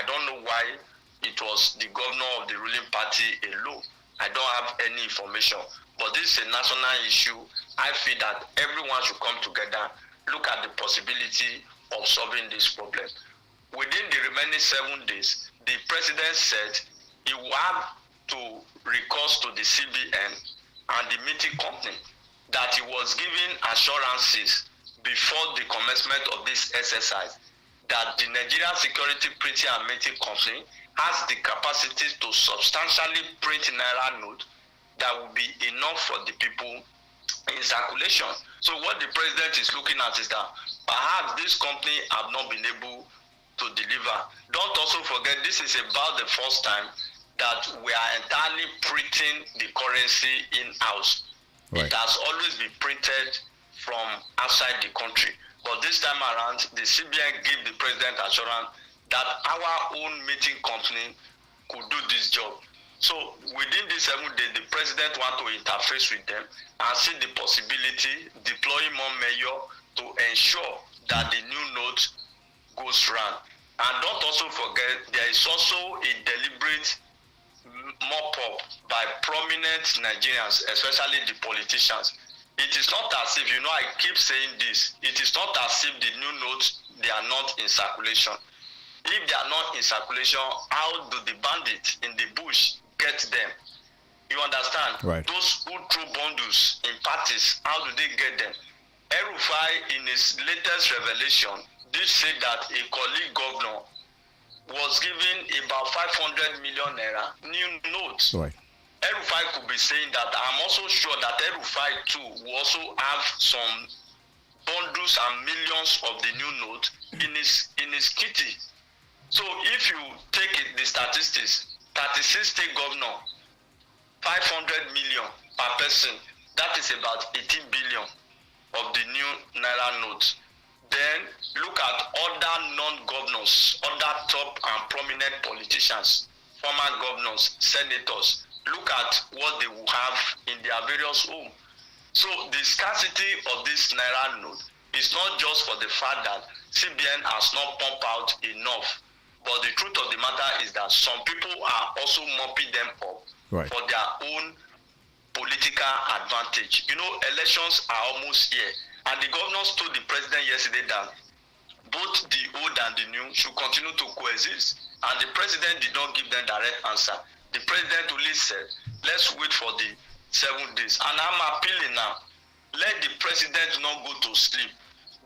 don't know why it was the governor of the ruling party alone. I don't have any information. But this is a national issue. I feel that everyone should come together, look at the possibility of solving this problem. Within the remaining 7 days, the president said he will have to recourse to the CBN and the meeting company that he was giving assurances before the commencement of this exercise that the Nigerian Security Printing and Minting Company has the capacity to substantially print Naira note that will be enough for the people in circulation. So what the president is looking at is that perhaps this company have not been able to deliver. Don't also forget, this is about the first time that we are entirely printing the currency in-house. Right. It has always been printed from outside the country. But this time around, the CBN gave the president assurance that our own meeting company could do this job. So within these 7 days, the president wants to interface with them and see the possibility, deploying more measures to ensure that the new note goes round. And don't also forget, there is also a deliberate mop-up by prominent Nigerians, especially the politicians. It is not as if, I keep saying this, it is not as if the new notes, they are not in circulation. If they are not in circulation, how do the bandits in the bush get them? You understand? Right. Those who throw bundles in parties, how do they get them? El-Rufai, in his latest revelation, did say that a colleague governor was given about 500 million naira new notes. Right. El-Rufai could be saying that. I'm also sure that El-Rufai too will also have some bundles and millions of the new note in his kitty. So if you take the statistics, 36 state governor, 500 million per person, that is about 18 billion of the new naira notes. Then look at other non-governors, other top and prominent politicians, former governors, senators. Look at what they will have in their various homes. So the scarcity of this naira note is not just for the fact that CBN has not pumped out enough, but the truth of the matter is that some people are also mopping them up for their own political advantage. Elections are almost here. And the governors told the president yesterday that both the old and the new should continue to coexist. And the president did not give them direct answer. The president only said, let's wait for the 7 days. And I'm appealing now, let the president not go to sleep.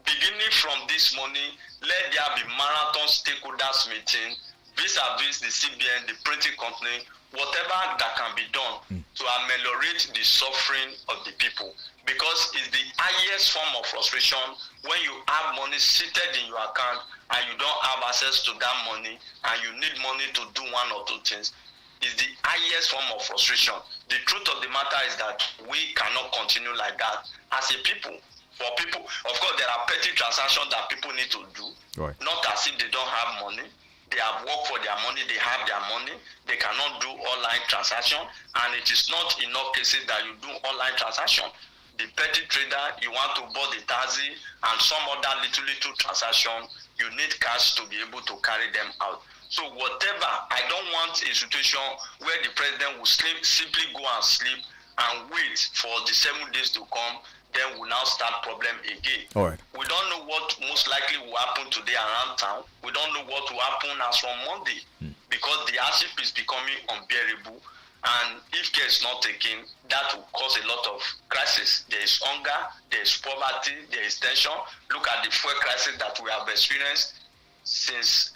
Beginning from this morning, let there be marathon stakeholders meeting, vis-a-vis the CBN, the printing company, whatever that can be done to ameliorate the suffering of the people. Because it's the highest form of frustration when you have money seated in your account and you don't have access to that money and you need money to do one or two things. It's the highest form of frustration. The truth of the matter is that we cannot continue like that as a people. For people, of course, there are petty transactions that people need to do. Right. Not as if they don't have money. They have worked for their money, they have their money, they cannot do online transaction, and it is not enough cases that you do online transaction. The petty trader, you want to buy the taxi and some other little transaction, you need cash to be able to carry them out. So whatever, I don't want a situation where the president will simply go and sleep and wait for the 7 days to come, then we'll now start problem again. All right. We don't know what most likely will happen today around town. We don't know what will happen as from Monday because the hardship is becoming unbearable. And if care is not taken, that will cause a lot of crisis. There is hunger, there is poverty, there is tension. Look at the fuel crisis that we have experienced since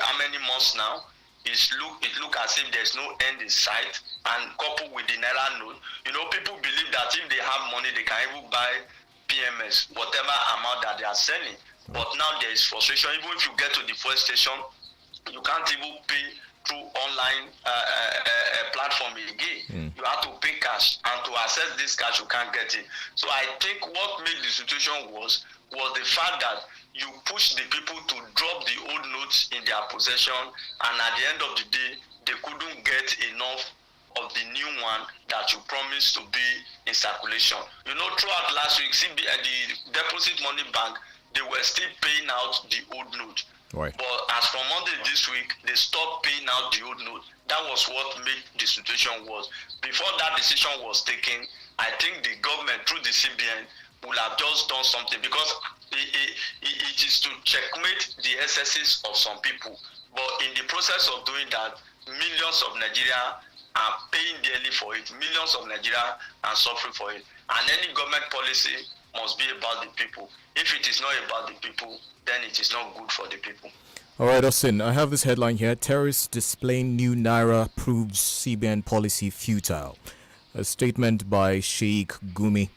how many months now? It look as if there's no end in sight, and coupled with the naira note, people believe that if they have money, they can even buy PMS, whatever amount that they are selling. But now there is frustration. Even if you get to the fuel station, you can't even pay through online platform again. You have to pay cash, and to access this cash, you can't get it. So I think what made the situation was the fact that you push the people to drop the old notes in their possession, and at the end of the day, they couldn't get enough of the new one that you promised to be in circulation. Throughout last week, the Deposit Money Bank, they were still paying out the old note. Right. But as from Monday this week, they stopped paying out the old note. That was what made the situation worse. Before that decision was taken, I think the government through the CBN would have just done something, because it is to checkmate the excesses of some people. But in the process of doing that, millions of Nigeria are paying dearly for it. Millions of Nigeria are suffering for it. And any government policy must be about the people. If it is not about the people, then it is not good for the people. All right, Austin, I have this headline here. Terrorists displaying new Naira proves CBN policy futile. A statement by Sheikh Gumi.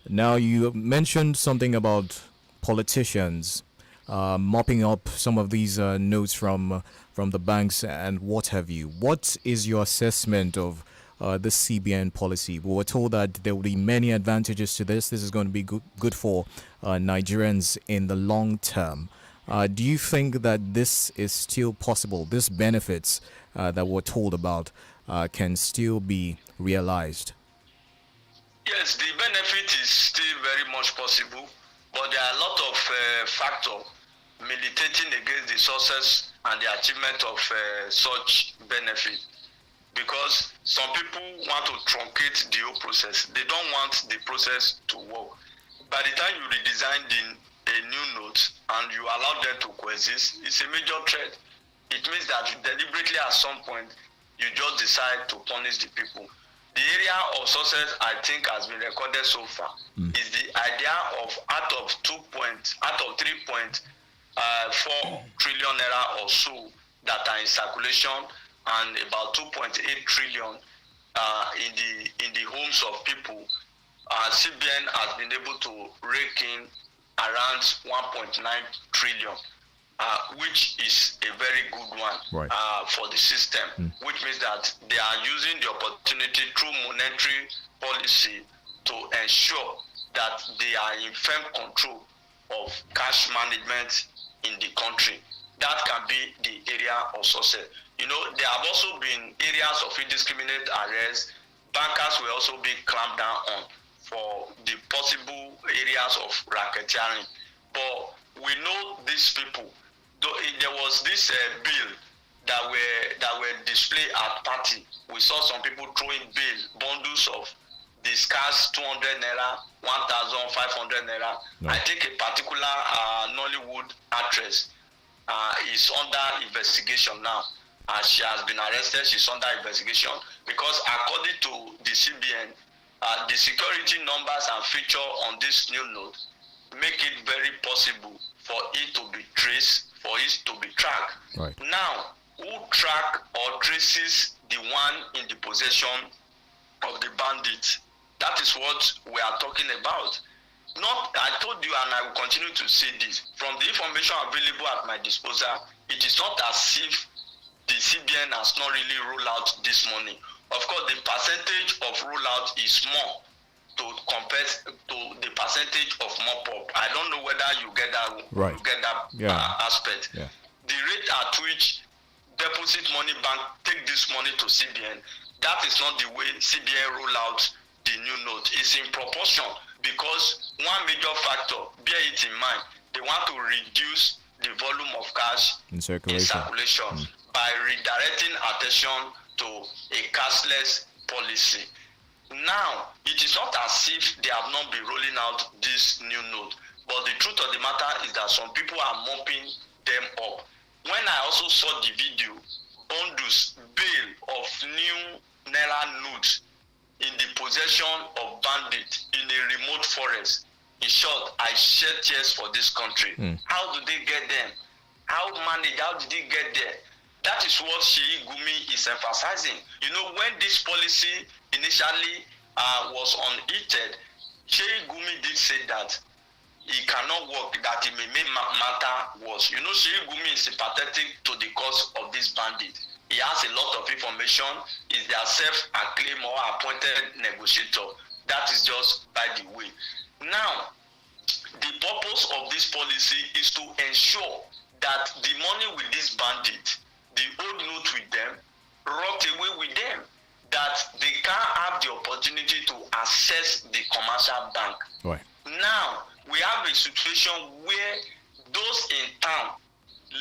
Now, you mentioned something about politicians mopping up some of these notes from the banks and what have you. What is your assessment of the CBN policy? We were told that there will be many advantages to this. This is going to be good for Nigerians in the long term. Do you think that this is still possible? These benefits that we're told about can still be realized? Yes, the benefit is still very much possible, but there are a lot of factors militating against the success and the achievement of such benefit. Because some people want to truncate the whole process. They don't want the process to work. By the time you redesign a new note and you allow them to coexist, it's a major threat. It means that deliberately at some point, you just decide to punish the people. The area of success I think has been recorded so far is the idea of out of 3.4 trillion naira or so that are in circulation, and about 2.8 trillion in the homes of people. CBN has been able to rake in around 1.9 trillion, which is a very good one, right, for the system, which means that they are using the opportunity through monetary policy to ensure that they are in firm control of cash management in the country. That can be the area of success. You know, there have also been areas of indiscriminate arrest. Bankers will also be clamped down on for the possible areas of racketeering. But we know these people. There was this bill that were displayed at party. We saw some people throwing bundles of the scarce 200 naira, 1,500 naira. No. I think a particular Nollywood actress is under investigation now. She has been arrested. She's under investigation because according to the CBN, the security numbers and feature on this new note make it very possible for it to be traced, for it to be tracked. Right. Now, who track or traces the one in the possession of the bandit? That is what we are talking about. I told you, and I will continue to say this, from the information available at my disposal, it is not as if the CBN has not really rolled out this money. Of course, the percentage of rollout is more to compare to the percentage of mop-up. I don't know whether you get that, right, aspect. Yeah. The rate at which deposit money bank take this money to CBN, that is not the way CBN roll out the new note. It's in proportion, because one major factor, bear it in mind, they want to reduce the volume of cash in circulation by redirecting attention to a cashless policy. Now, it is not as if they have not been rolling out this new note, but the truth of the matter is that some people are mopping them up. When I also saw the video, bundles, bail of new Naira notes in the possession of bandits in a remote forest, in short, I shed tears for this country. How do they get them? How did they get there? That is what Sheikh Gumi is emphasizing. You know, when this policy initially was unheated, Sheikh Gumi did say that it cannot work, that it may make matter worse. You know, Sheikh Gumi is sympathetic to the cause of this bandit. He has a lot of information. He's their self-acclaimed or appointed negotiator. That is just by the way. Now, the purpose of this policy is to ensure that the money with this bandit, the old note with them, rot away with them, that they can't have the opportunity to access the commercial bank. Right. Now, we have a situation where those in town,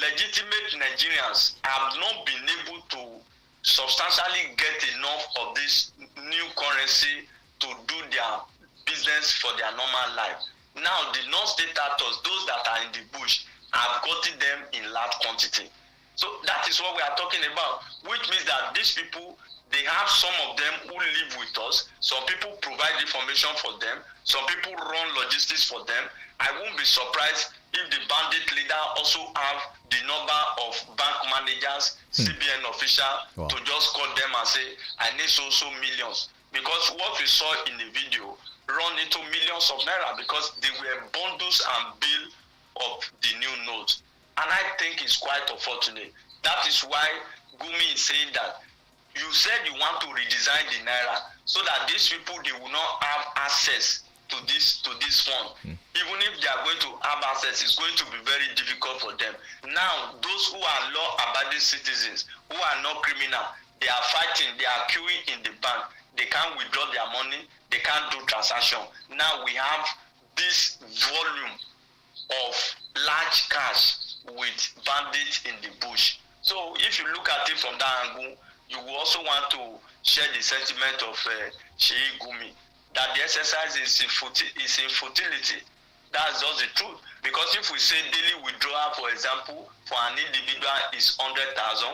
legitimate Nigerians have not been able to substantially get enough of this new currency to do their business for their normal life. Now, the non-state actors, those that are in the bush, have gotten them in large quantity. So that is what we are talking about, which means that these people, they have some of them who live with us. Some people provide information for them. Some people run logistics for them. I won't be surprised if the bandit leader also have the number of bank managers, CBN official, to just call them and say, I need so millions. Because what we saw in the video run into millions of naira because they were bundles and bill of the new notes. And I think it's quite unfortunate. That is why Gumi is saying that you said you want to redesign the naira so that these people, they will not have access to this fund. Even if they are going to have access, it's going to be very difficult for them. Now, those who are law-abiding citizens, who are not criminal, they are fighting, they are queuing in the bank. They can't withdraw their money, they can't do transaction. Now we have this volume of large cash with bandits in the bush. So if you look at it from that angle, you will also want to share the sentiment of Sheikh Gumi that the exercise is in futility. That's just the truth. Because if we say daily withdrawal, for example, for an individual is 100,000,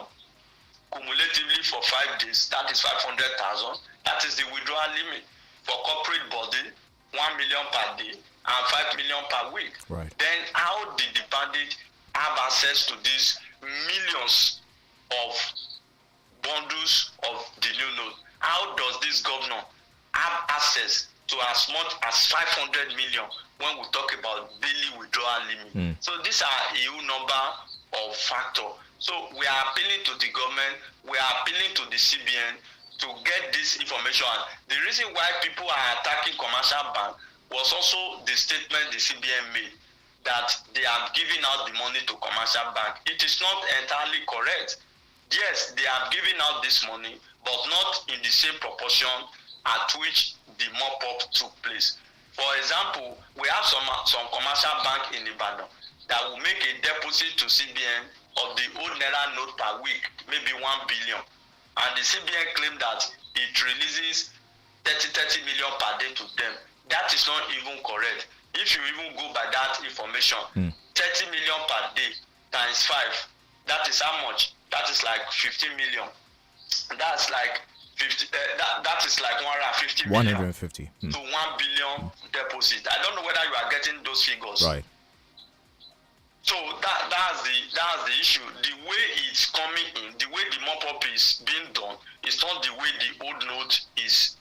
cumulatively for 5 days, that is 500,000. That is the withdrawal limit. For corporate body, 1 million per day and 5 million per week. Right. Then how did the bandit have access to these millions of bundles of the new note? How does this governor have access to as much as 500 million when we talk about daily withdrawal limit? So these are a huge number of factors. So we are appealing to the government, we are appealing to the CBN to get this information. The reason why people are attacking commercial bank was also the statement the CBN made that they have given out the money to commercial bank. It is not entirely correct. Yes, they have given out this money, but not in the same proportion at which the mop-up took place. For example, we have some commercial bank in Ibadan that will make a deposit to CBN of the old Naira note per week, maybe 1 billion. And the CBN claimed that it releases 30 million per day to them. That is not even correct. If you even go by that information, 30 million per day times 5, that is how much? That is like 50 million. That's like 50. That is like 150 million 150 to 1 billion deposit. I don't know whether you are getting those figures. Right. So that's the issue. The way it's coming in, the way the mop-up is being done, is not the way the old note is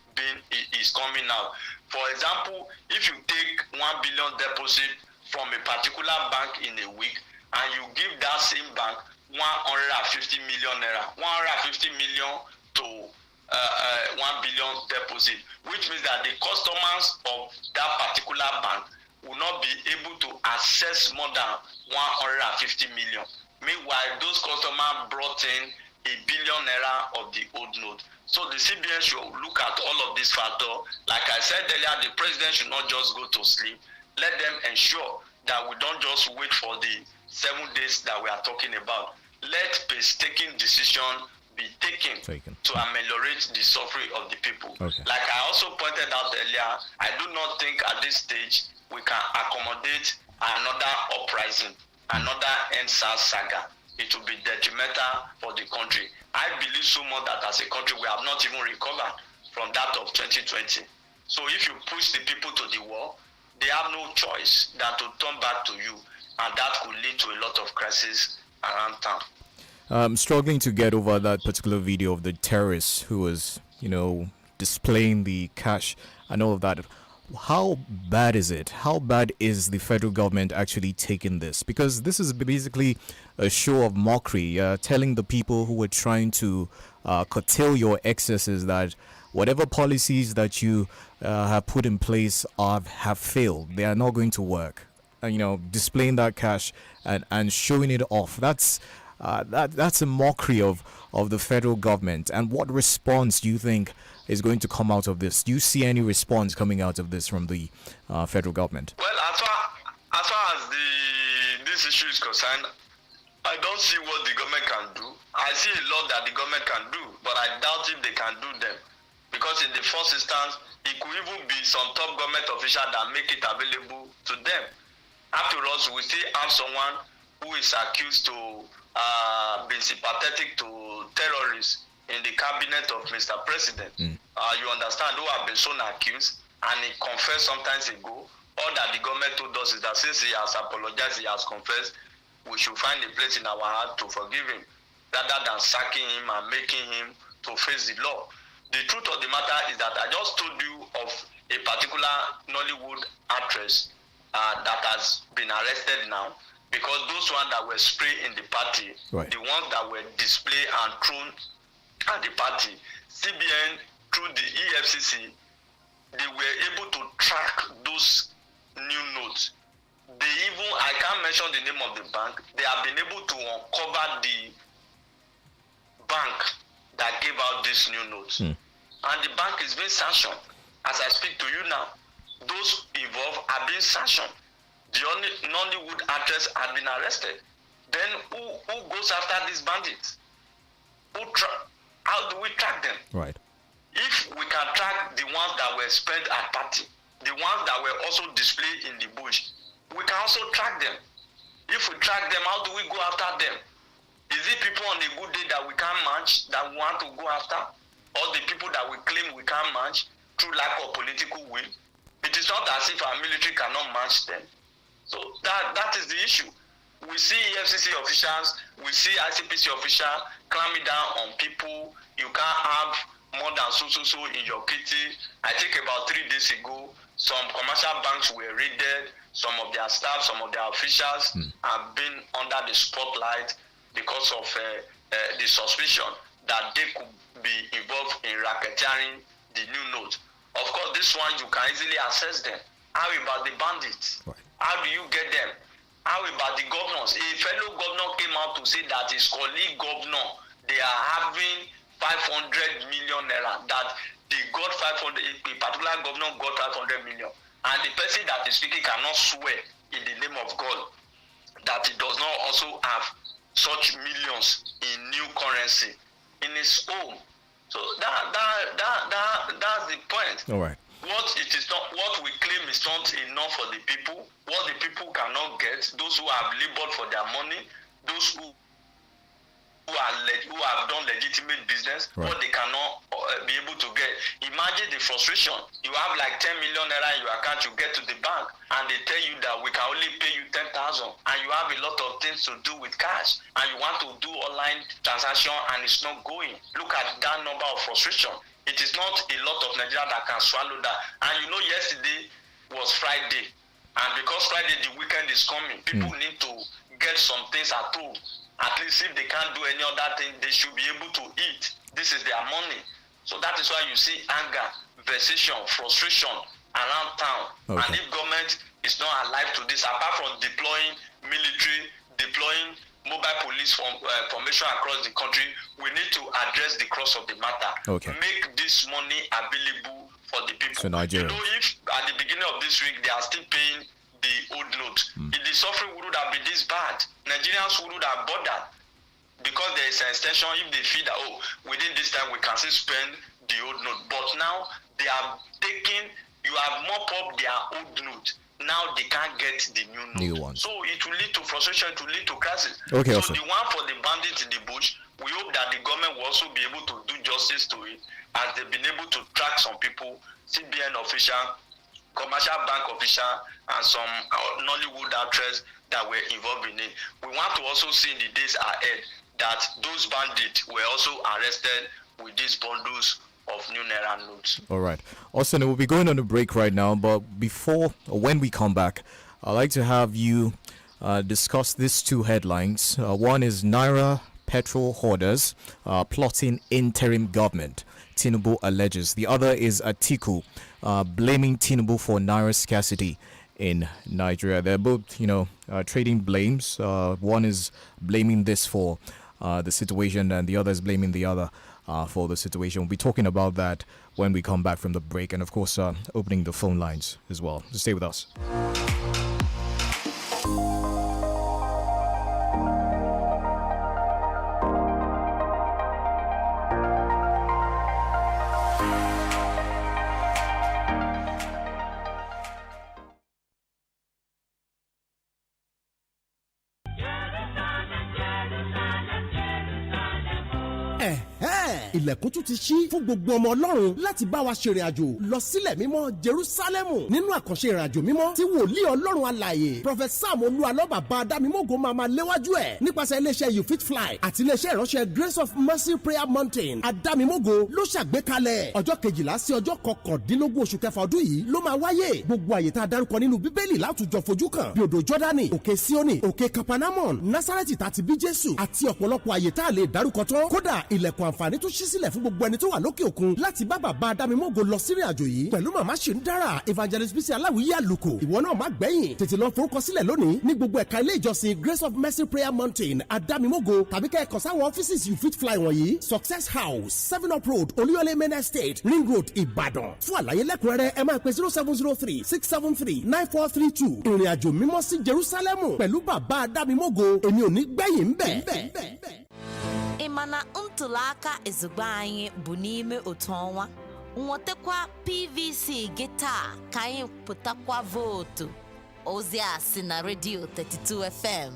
coming out. For example, if you take 1 billion deposit from a particular bank in a week, and you give that same bank 150 million naira, 150 million to 1 billion deposit, which means that the customers of that particular bank will not be able to access more than 150 million. Meanwhile, those customers brought in 1 billion naira of the old note. So the CBN should look at all of these factors. Like I said earlier, the president should not just go to sleep. Let them ensure that we don't just wait for the 7 days that we are talking about. Let painstaking decision be taken to ameliorate the suffering of the people. Okay. Like I also pointed out earlier, I do not think at this stage we can accommodate another uprising, another EndSARS saga. It will be detrimental for the country. I believe so much that as a country we have not even recovered from that of 2020. So if you push the people to the wall, they have no choice than to turn back to you, and that could lead to a lot of crises around town. I'm struggling to get over that particular video of the terrorist who was, displaying the cash and all of that. How bad is it? How bad is the federal government actually taking this? Because this is basically a show of mockery, telling the people who were trying to curtail your excesses that whatever policies that you have put in place have failed. They are not going to work. Displaying that cash and showing it off. That's a mockery of the federal government. And what response do you think is going to come out of this? Do you see any response coming out of this from the federal government? Well, as far as this issue is concerned, I don't see what the government can do. I see a lot that the government can do, but I doubt if they can do them. Because in the first instance, it could even be some top government official that make it available to them. After all, we still have someone who is accused to be sympathetic to terrorists in the cabinet of Mr. President. You understand, who have been shown accused, and he confessed sometimes ago. All that the government told us is that since he has apologized, he has confessed, we should find a place in our heart to forgive him, rather than sacking him and making him to face the law. The truth of the matter is that I just told you of a particular Nollywood actress that has been arrested now, because those ones that were sprayed in the party, right, the ones that were displayed and thrown at the party, CBN through the EFCC, they were able to track those new notes. They even, I can't mention the name of the bank, they have been able to uncover the bank that gave out these new notes. And the bank is being sanctioned. As I speak to you now, those involved are being sanctioned. The only Nollywood actress has been arrested. Then who goes after these bandits? How do we track them? Right. If we can track the ones that were spent at party, the ones that were also displayed in the bush, we can also track them. If we track them, how do we go after them? Is it people on a good day that we can't match, that we want to go after? Or the people that we claim we can't match through lack of political will? It is not as if our military cannot match them. So that is the issue. We see EFCC officials, we see ICPC officials clamping down on people. You can't have more than so in your kitty. I think about 3 days ago, some commercial banks were raided. Some of their staff, some of their officials have been under the spotlight because of the suspicion that they could be involved in racketeering the new note. Of course, this one you can easily access them. How about the bandits? Right. How do you get them? How about the governors? A fellow governor came out to say that his colleague governor, they are having 500 million naira, that they got 500, a particular governor got 500 million. And the person that is speaking cannot swear in the name of God that he does not also have such millions in new currency in his home. So that's the point. All right. What we claim is not enough for the people. What the people cannot get, those who have labored for their money, those who have done legitimate business, right, what they cannot be able to get. Imagine the frustration. You have like 10 million naira in your account, you get to the bank and they tell you that we can only pay you 10,000, and you have a lot of things to do with cash, and you want to do online transaction and it's not going. Look at that number of frustration. It is not a lot of Nigerians that can swallow that. And you know, yesterday was Friday, and because Friday the weekend is coming, people need to get some things at home. At least if they can't do any other thing, they should be able to eat. This is their money. So that is why you see anger, vexation, frustration around town. Okay. And if government is not alive to this, apart from deploying military, deploying mobile police formation across the country, we need to address the crux of the matter. Okay. Make this money available for the people. So Nigeria. You know, if at the beginning of this week they are still paying the old note, the suffering would have been this bad. Nigerians would have bothered, because there is an extension. If they feel that, oh, within this time we can still spend the old note, but now they are taking, you have mopped up their old note. Now they can't get the new note. So it will lead to frustration, it will lead to crisis. Okay, so also, the one for the bandits in the bush, we hope that the government will also be able to do justice to it, as they've been able to track some people, CBN official, commercial bank official, and some Nollywood actors that were involved in it. We want to also see in the days ahead that those bandits were also arrested with these bundles of new naira notes. all right. Austin, we'll be going on a break right now, but before or when we come back, I'd like to have you discuss these two headlines. One is Naira petrol hoarders plotting interim government, Tinubu alleges. The other is Atiku blaming Tinubu for Naira scarcity in Nigeria. They're both, trading blames. One is blaming this for the situation, and the other is blaming the other for the situation. We'll be talking about that when we come back from the break, and of course opening the phone lines as well. So stay with us. ilẹ̀kùn tún ti ṣí fún gbogbo ọmọ Ọlọ́run láti bá wa ṣe ìrìnàjò lọ sílẹ̀ mímọ́ Jerúsálẹ́mù nínú àkànṣe ìrìnàjò mímọ́ tí wòlíì Ọlọ́run alààyè Prophet Sam Olúalọ́ba bá Adámimógo máa léwájú ẹ̀ nípasẹ̀ iléeṣẹ́ You Fit Fly àti iléeṣẹ́ ìránṣẹ́ Grace of Mercy Prayer Mountain. Adámimógo ló ṣàgbékalẹ̀ ọjọ́ 12 sí ọjọ́ 19 oṣù kẹfà ọdún yìí ló máa wáyé. Gbogbo àyè tá a dárúkọ nínú Bíbélì látùjọ fojú kan bí odò Jọ́dánì, òkè Síónì, òkè Kapanamon, Násárẹ́tì tàti bí Jésù àti ọ̀pọ̀lọpọ̀ àyè tá a lè dárúkọ tán. Kódà ilẹ̀kùn àǹfààní tún ṣí sílẹ̀ fún gbogbo ẹni tó wà lókè òkun láti bá bàbá Adámimógo lọ sí ìrìnàjò yìí pẹ̀lú màmá Ṣìndára Evangelist Bísí Aláwìyé Àlùkò. Ìwọ náà má gbẹ̀yìn, tètè lọ forúkọ sílẹ̀ lónìí ní gbogbo ẹ̀ka ilé ìjọsìn Grace of Mercy Prayer Mountain Adámimógo tàbí kẹ́ẹ̀kan sáwọn ọ́fíìsì You Fit Fly wọ̀nyí: Success House, 7 Up Road, Olúyọ̀lé Main Estate, Ring Road, Ìbàdàn. Fún àlàyé lẹ́kùnrẹ́rẹ́ ẹ máa pè 0703 673 9432. Ìrìnàjò mímọ́ sí Jerúsálẹ́mù pẹ̀lú bàbá Adámimógo, èmi ò ní gbẹ̀yìn ńbẹ̀. Ịmana ntụliaka ezigbo anyị bụ n'ime otu ọnwa. Nwetakwa PVC gị taa ka anyị pụtakwa vootu. Ozi a si na Radio 32 FM.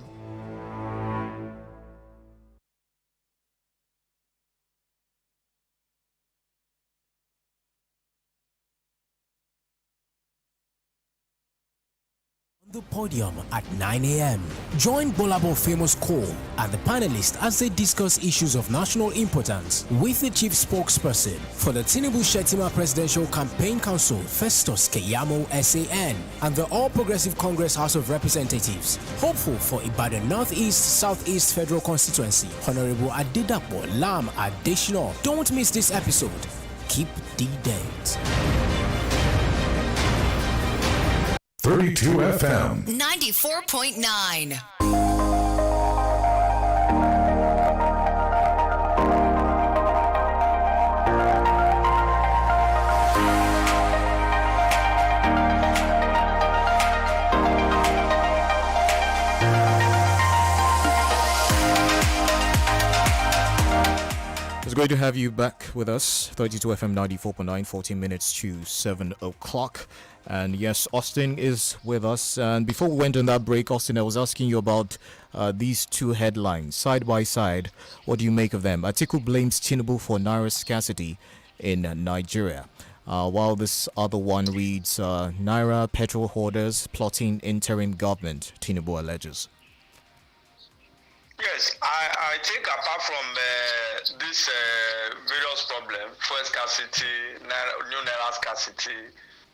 The podium at 9 a.m. Join Bolabo Famous Cole and the panelists as they discuss issues of national importance with the chief spokesperson for the Tinubu Shetima Presidential Campaign Council, Festus Keyamo SAN, and the All Progressive Congress House of Representatives, hopeful for Ibadan Northeast Southeast Federal Constituency, Honorable Adedapo Lam Adeshino. Don't miss this episode. Keep the date. 32 FM 94.9. It's great to have you back with us. 32 FM 94.9, 14 minutes to 7 o'clock. And yes, Austin is with us. And before we went on that break, Austin, I was asking you about these two headlines, side by side. What do you make of them? Atiku blames Tinubu for naira scarcity in Nigeria. While this other one reads, Naira petrol hoarders plotting interim government, Tinubu alleges. Yes, I think apart from this various problem, fuel scarcity, new naira scarcity,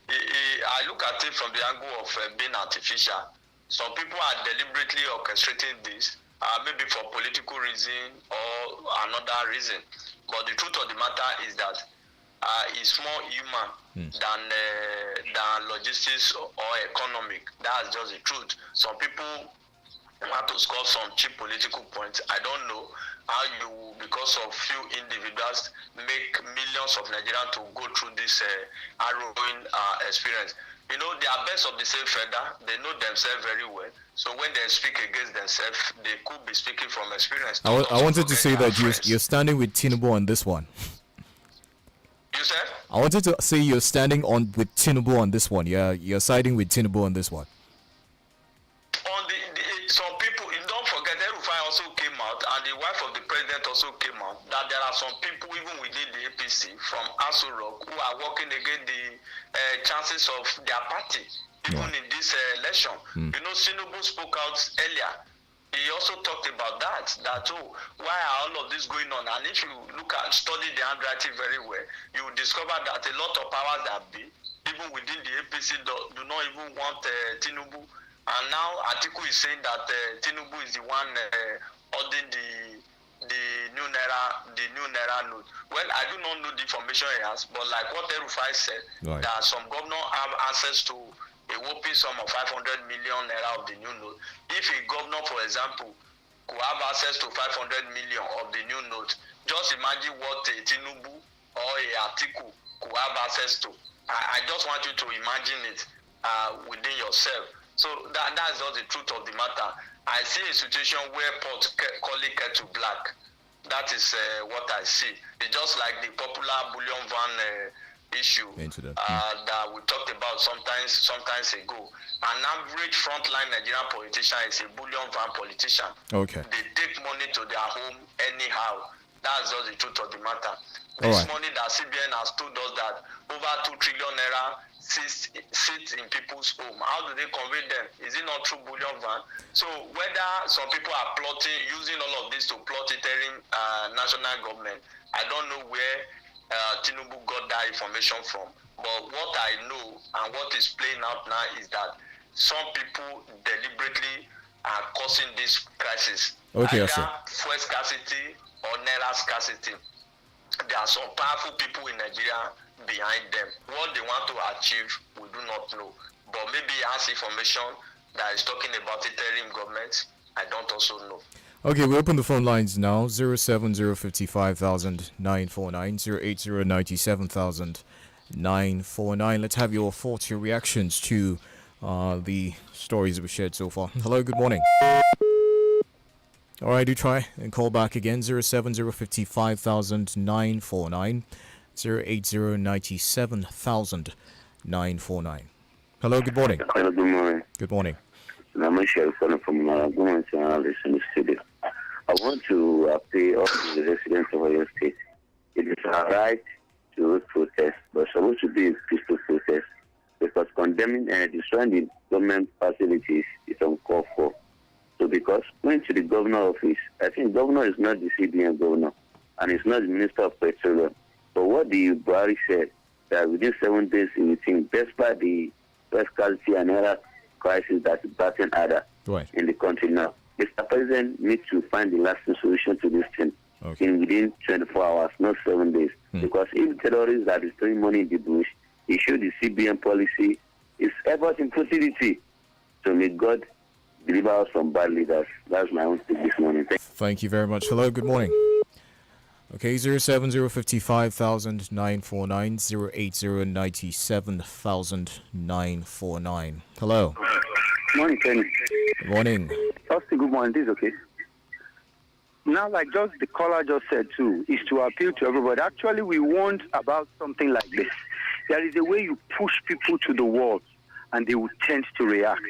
I look at it from the angle of being artificial. Some people are deliberately orchestrating this, maybe for political reason or another reason. But the truth of the matter is that it's more human than logistics or economic. That's just the truth. Some people want to score some cheap political points. I don't know how you, because of few individuals, make millions of Nigerians to go through this harrowing experience. You know, they are best of the same feather. They know themselves very well. So when they speak against themselves, they could be speaking from experience. I wanted to say that you're standing with Tinubu on this one. You said? I wanted to say you're standing with Tinubu on this one. You're siding with Tinubu on this one. Some people, don't forget, El-Rufai also came out, and the wife of the president also came out, that there are some people, even within the APC, from Aso Rock, who are working against the chances of their party, even in this election. You know, Tinubu spoke out earlier. He also talked about that why are all of this going on? And if you study the handwriting very well, you will discover that a lot of powers that be, even within the APC, do not even want Tinubu. And now Atiku is saying that Tinubu is the one holding the new naira note. Well, I do not know the information he has, but like what El-Rufai said, that some governors have access to a whopping sum of 500 million naira of the new note. If a governor, for example, could have access to 500 million of the new note, just imagine what a Tinubu or a Atiku could have access to. I just want you to imagine it within yourself. So that's just the truth of the matter. I see a situation where pot call it kettle black. That is what I see. It's just like the popular bullion van issue that we talked about sometimes ago. An average frontline Nigerian politician is a bullion van politician. Okay. They take money to their home anyhow. That's just the truth of the matter. All This right. money that CBN has told us that over 2 trillion naira sits in people's home. How do they convey them? Is it not through bullion van? So whether some people are plotting, using all of this to plot interim national government, I don't know where Tinubu got that information from. But what I know and what is playing out now is that some people deliberately are causing this crisis. Okay, Either sir. fuel scarcity or naira scarcity. There are some powerful people in Nigeria behind them. What they want to achieve, we do not know. But maybe he has information that is talking about interim government. I don't also know. Okay, we open the phone lines now. 07055,949, 08097,949. Let's have your thoughts, your reactions to the stories we've shared so far. Hello, good morning. All right, do try and call back again. 07055,949, 08097,949. Hello, good morning. Hello, good morning. Good morning. I'm Michelle calling from Government Analyst in the studio. I want to appeal to the residents of your state. It is our right to protest, but it's supposed to be a peaceful protest because condemning and destroying the government facilities is uncalled for. So because going to the governor office, I think governor is not the CBN governor and it's not the Minister of Petroleum. But what the Buhari said, that within 7 days he will think, despite the scarcity and other crisis that is battling other in the country now, Mr. President needs to find the lasting solution to this thing in within 24 hours, not 7 days. Because if terrorists are destroying money in the bush, he showed the CBN policy is effort in futility. So may God deliver us from bad leaders. That's my own speech this morning. Thank you very much. Hello, good morning. Okay, 07055,949, 08097,949. Hello. Morning, Kenny. Good morning. Good morning. This is okay. Now, like just the caller just said too, is to appeal to everybody. Actually, we want about something like this. There is a way you push people to the wall, and they will tend to react.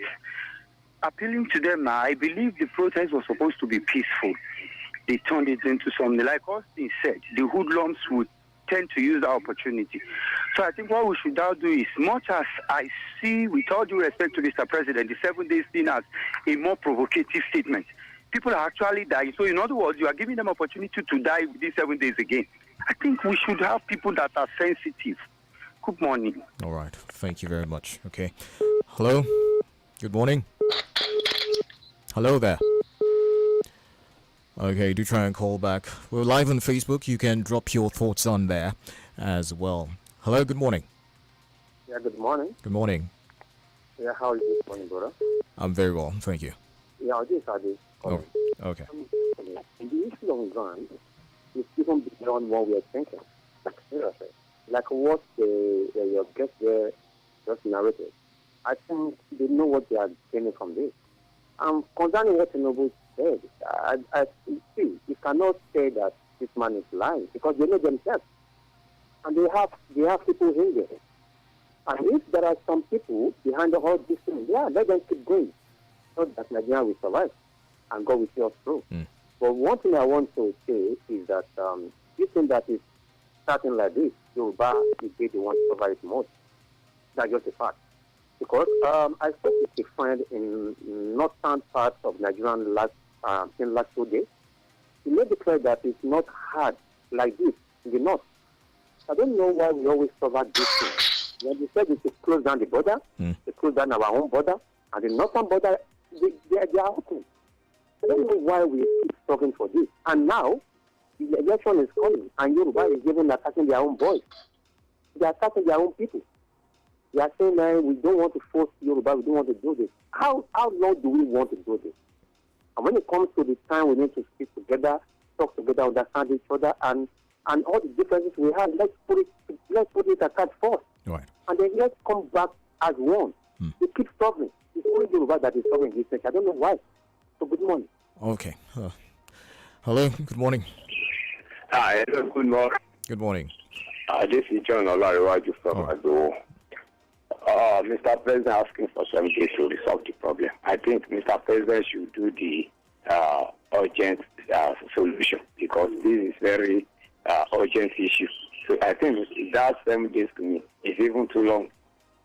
Appealing to them now, I believe the protest was supposed to be peaceful. They turned it into something. Like Austin said, the hoodlums would tend to use that opportunity. So I think what we should now do is, much as I see, with all due respect to Mr. President, the 7 days thing as a more provocative statement. People are actually dying. So in other words, you are giving them opportunity to die within 7 days again. I think we should have people that are sensitive. Good morning. All right. Thank you very much. Okay. Hello. Good morning. Hello there. Okay, do try and call back. We're live on Facebook. You can drop your thoughts on there as well. Hello, good morning. Yeah, good morning. Good morning. Yeah, how are you this morning, brother? I'm very well, thank you. Yeah, this is Adi. Oh, okay. The issue on ground is even beyond what we are thinking. Like, seriously. Like what your guest there just narrated. I think they know what they are gaining from this. Concerning what Tinubu said, I see, you cannot say that this man is lying because they know themselves. And they have people in there. And if there are some people behind all these things, yeah, let them keep going. Not that Nigeria will survive and God will see us through. But one thing I want to say is that this thing that is starting like this, Yoruba is the one to survive it most. That's just a fact. Because I spoke with a friend in northern parts of Nigeria in last 2 days. He made it clear that it's not hard like this in the north. I don't know why we always cover this thing. When they said to close down the border, they close down our own border, and the northern border, they are open. I don't know why we keep talking for this. And now, the election is coming, and Yoruba is even attacking their own boys. They are attacking their own people. They are saying, we don't want to force Yoruba, we don't want to do this. How long do we want to do this? And when it comes to the time we need to speak together, talk together, understand each other, and all the differences we have, let's put it aside first. Right. And then let's come back as one. We keep struggling. It's only Yoruba that is struggling this thing. I don't know why. So good morning. Okay. Hello, good morning. Hi, good morning. Good morning. This is John Olariwaju from Ado. Mr. President asking for 7 days to resolve the problem. I think Mr. President should do the urgent solution because this is very urgent issue. So I think that 7 days to me is even too long.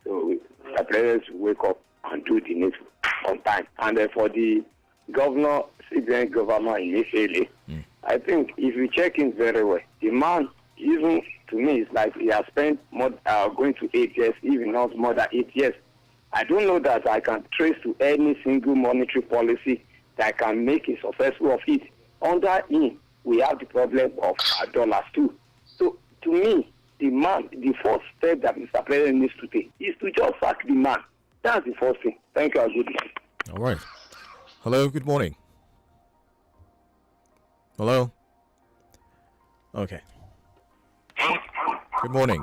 So the players wake up and do the needful on time. And for the governor, citizen governor in Italy, I think if you check in very well, the man, even to me, it's like he has spent more, going to 8 years, even not more than 8 years. I don't know that I can trace to any single monetary policy that can make a successful of it. Under him, we have the problem of dollars too. So to me, the man, the first step that Mr. President needs to take is to just sack the man. That's the first thing. Thank you. Good night. All right. Hello, good morning. Hello? Okay. Good morning.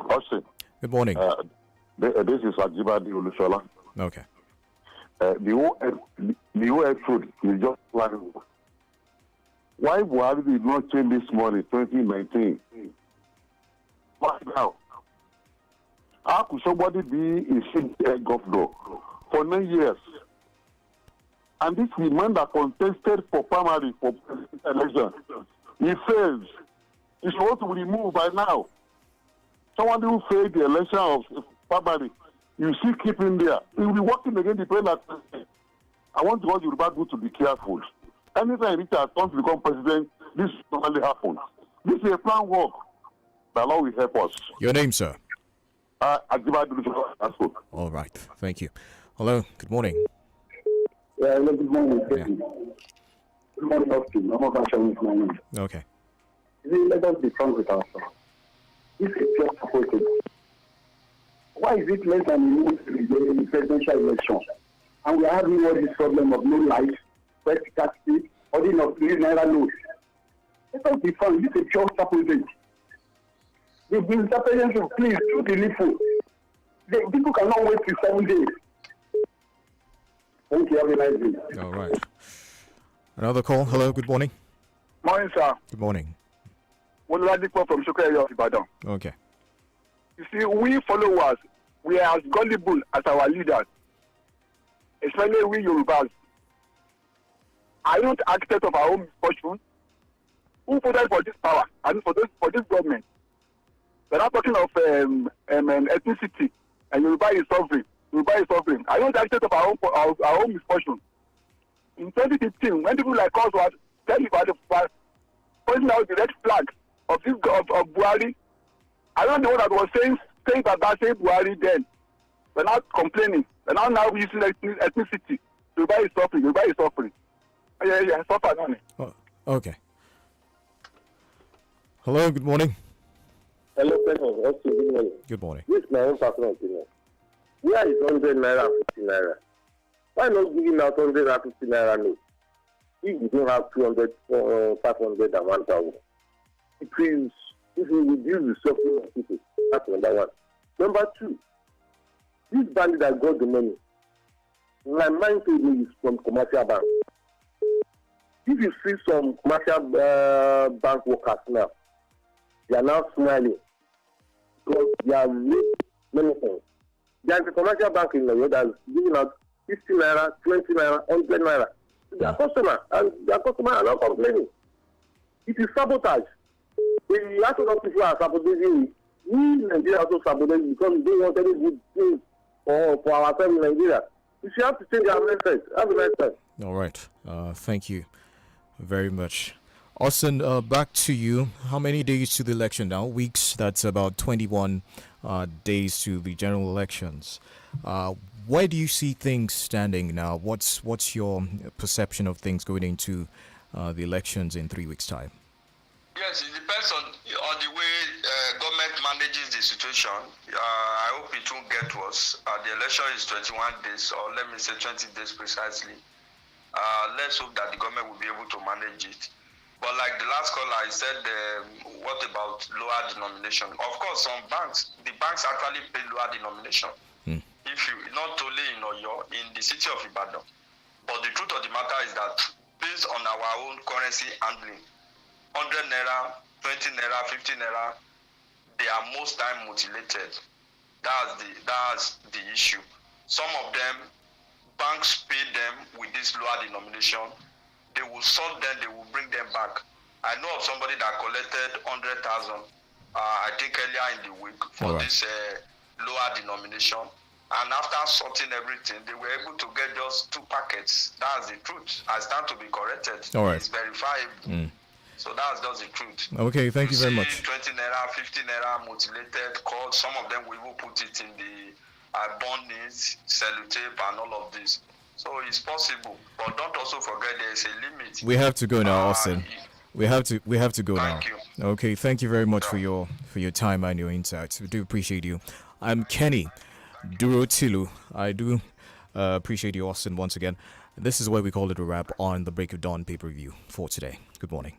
Austin. Good morning. This is Ajibadi Olusola. Okay. The whole food is just planning. Why Buhari did not change this money 2019? Why now? How could somebody be a sitting governor for 9 years? And this is the man that contested for primary for president election. He fails. He's supposed to be removed by now. Someone who failed the election of primary, you still keep him there. He will be working against the president. I want all Yoruba people to be careful. Anytime Richard wants to become president, this normally happens. This is a plan work. The law will help us. Your name, sir? All right. Thank you. Hello. Good morning. Yeah, hello, good morning. Yeah. Good morning, Austin. I'm about to my name. Okay. Let us be frank with ourselves. This is just supported. Why is it less than a month to the presidential election? And we are having all this problem of no light, wet taxi, ordering of naira notes. Let us be frank. This is just supported. The president should please do the needful. The people cannot wait till 7 days. Thank you. Have a nice day. All right. Another call. Hello. Good morning. Morning, sir. Good morning. One from Shoko area of Ibadan. Okay. You see, we followers, we are as gullible as our leaders, especially we Yorubas. Are you not architect of our own fortune? Who voted for this power and for this government? We're not talking of ethnicity, and Yoruba is suffering. Yoruba is suffering. Are you not architect of our own misfortune? In 2015, when people like us were telling about pointing out the red flags of Buhari, I don't know that was saying that Buhari then. We're not complaining. We're now using ethnicity. Yoruba is suffering. Yoruba is suffering. Yeah, suffer, don't it? Oh, okay. Hello, good morning. Hello, President. Good morning. Good morning. This is my own personal opinion. Where is 100 naira and 50 naira? Why not giving out 100 and 50 naira notes? If you don't have 200, 500 and 1,000, it will reduce the suffering of people. That's number one. Number two, this bank that got the money, my mind told me is from commercial bank. If you see some commercial bank workers now, they are now smiling because they are made many things. There is a commercial bank in the world that is giving out 50 naira, 20 naira, 100 naira to their customer, and their customer are not complaining. It is sabotage. The lot of people are sabotaging. We in Nigeria also sabotage because we don't want any good things for ourselves in Nigeria. We should have to change our mindset. Have a nice time. All right. Thank you very much. Austin, back to you. How many days to the election now? Weeks. That's about 21 days to the general elections. Where do you see things standing now? What's your perception of things going into the elections in 3 weeks' time? Yes, it depends on the way government manages the situation. I hope it won't get worse. The election is 21 days, or let me say 20 days precisely. Let's hope that the government will be able to manage it. But like the last caller, I said, what about lower denomination? Of course, the banks actually pay lower denomination. If you, not only in Oyo, in the city of Ibadan. But the truth of the matter is that based on our own currency handling, 100 naira, 20 naira, 50 naira, they are most time mutilated. That's the issue. Some of them banks pay them with this lower denomination, they will sort them, they will bring them back. I know of somebody that collected 100,000, I think earlier in the week for this lower denomination. And after sorting everything, they were able to get just 2 packets. That's the truth. I stand to be corrected. All right. It's verifiable. So that's just the truth. Okay, thank you very much. 20 naira, 50 naira mutilated cord. Some of them will even put it in the bond needs, sellotape, and all of this. So it's possible. But don't also forget there's a limit. We have to go now, Austin. We have to go now. Thank you. Okay, thank you very much for your time and your insights. We do appreciate you. I'm Kenny Duro Tilu. I do appreciate you, Austin, once again. This is why we call it a wrap on the Break of Dawn pay-per-view for today. Good morning.